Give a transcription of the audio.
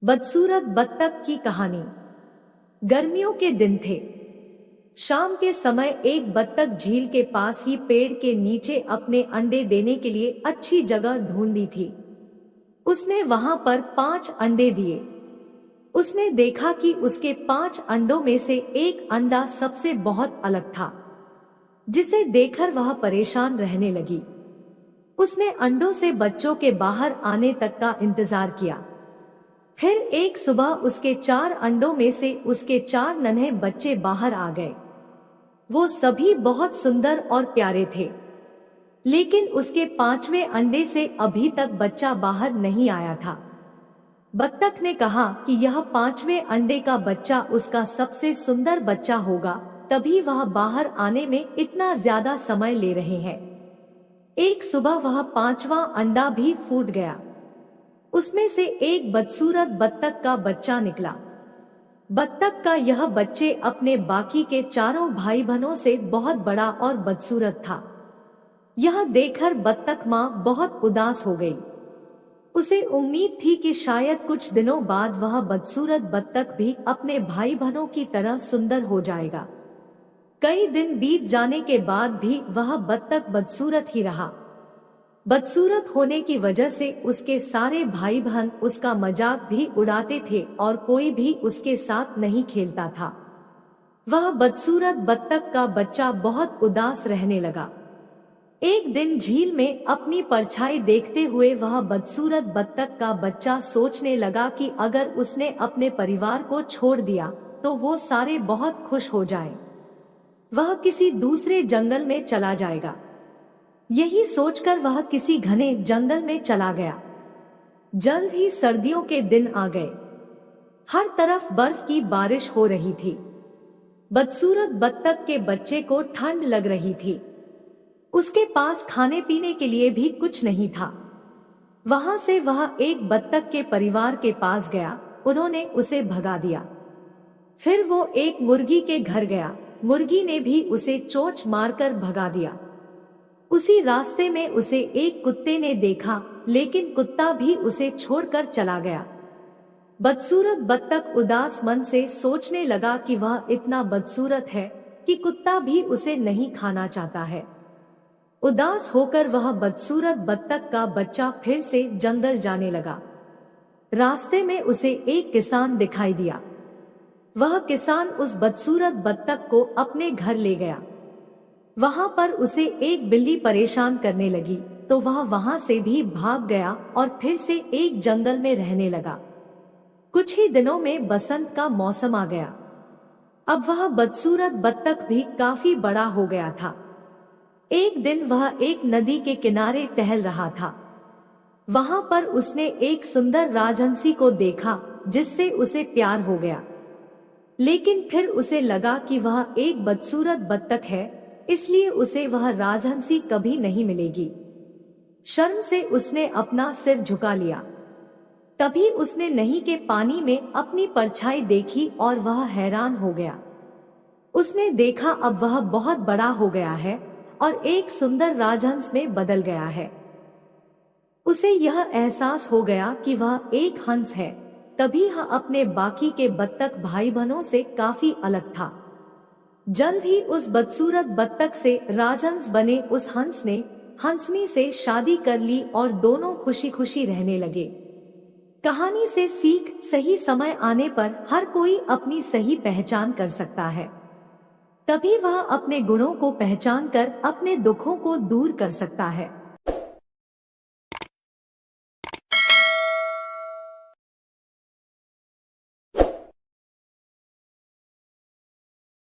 बदसूरत बत्तख की कहानी। गर्मियों के दिन थे। शाम के समय एक बत्तख झील के पास ही पेड़ के नीचे अपने अंडे देने के लिए अच्छी जगह ढूंढी थी। उसने वहां पर 5 अंडे दिए। उसने देखा कि उसके 5 अंडों में से एक अंडा सबसे बहुत अलग था, जिसे देखकर वह परेशान रहने लगी। उसने अंडों से बच्चों के बाहर आने तक का इंतजार किया। फिर एक सुबह उसके 4 अंडों में से उसके 4 नन्हे बच्चे बाहर आ गए। वो सभी बहुत सुंदर और प्यारे थे, लेकिन उसके 5वें अंडे से अभी तक बच्चा बाहर नहीं आया था। बत्तख ने कहा कि यह 5वें अंडे का बच्चा उसका सबसे सुंदर बच्चा होगा, तभी वह बाहर आने में इतना ज्यादा समय ले रहे हैं। एक सुबह वह 5वां अंडा भी फूट गया। उसमें से एक बदसूरत बत्तख का बच्चा निकला। बत्तख का यह बच्चे अपने बाकी के चारों भाई बहनों से बहुत बड़ा और बदसूरत था। यह देखकर बत्तख माँ बहुत उदास हो गई। उसे उम्मीद थी कि शायद कुछ दिनों बाद वह बदसूरत बत्तख भी अपने भाई बहनों की तरह सुंदर हो जाएगा। कई दिन बीत जाने के बाद भी वह बत्तख बदसूरत ही रहा। बदसूरत होने की वजह से उसके सारे भाई बहन उसका मजाक भी उड़ाते थे और कोई भी उसके साथ नहीं खेलता था। वह बदसूरत बत्तख का बच्चा बहुत उदास रहने लगा। एक दिन झील में अपनी परछाई देखते हुए वह बदसूरत बत्तख का बच्चा सोचने लगा कि अगर उसने अपने परिवार को छोड़ दिया तो वो सारे बहुत खुश हो जाएं। वह किसी दूसरे जंगल में चला जाएगा। यही सोचकर वह किसी घने जंगल में चला गया। जल्द ही सर्दियों के दिन आ गए। हर तरफ बर्फ की बारिश हो रही थी। बदसूरत बत्तख के बच्चे को ठंड लग रही थी। उसके पास खाने पीने के लिए भी कुछ नहीं था। वहां से वह एक बत्तख के परिवार के पास गया। उन्होंने उसे भगा दिया। फिर वो एक मुर्गी के घर गया। मुर्गी ने भी उसे चोंच मारकर भगा दिया। उसी रास्ते में उसे एक कुत्ते ने देखा, लेकिन कुत्ता भी उसे छोड़कर चला गया। बदसूरत बत्तख उदास मन से सोचने लगा कि वह इतना बदसूरत है कि कुत्ता भी उसे नहीं खाना चाहता है। उदास होकर वह बदसूरत बत्तख का बच्चा फिर से जंगल जाने लगा। रास्ते में उसे एक किसान दिखाई दिया। वह किसान उस बदसूरत बत्तख को अपने घर ले गया। वहां पर उसे एक बिल्ली परेशान करने लगी, तो वह वहां से भी भाग गया और फिर से एक जंगल में रहने लगा। कुछ ही दिनों में बसंत का मौसम आ गया। अब वह बदसूरत बत्तख भी काफी बड़ा हो गया था। एक दिन वह एक नदी के किनारे टहल रहा था। वहां पर उसने एक सुंदर राजहंसी को देखा, जिससे उसे प्यार हो गया। लेकिन फिर उसे लगा कि वह एक बदसूरत बत्तख है, इसलिए उसे वह राजहंसी कभी नहीं मिलेगी। शर्म से उसने अपना सिर झुका लिया। तभी उसने नदी के पानी में अपनी परछाई देखी और वह हैरान हो गया। उसने देखा अब वह बहुत बड़ा हो गया है और एक सुंदर राजहंस में बदल गया है। उसे यह एहसास हो गया कि वह एक हंस है। तभी वह अपने बाकी के बत्तख भाई बहनों से काफी अलग था। जल्द ही उस बदसूरत बत्तख से राजहंस बने उस हंस ने हंसनी से शादी कर ली और दोनों खुशी खुशी रहने लगे। कहानी से सीख, सही समय आने पर हर कोई अपनी सही पहचान कर सकता है। तभी वह अपने गुणों को पहचान कर अपने दुखों को दूर कर सकता है।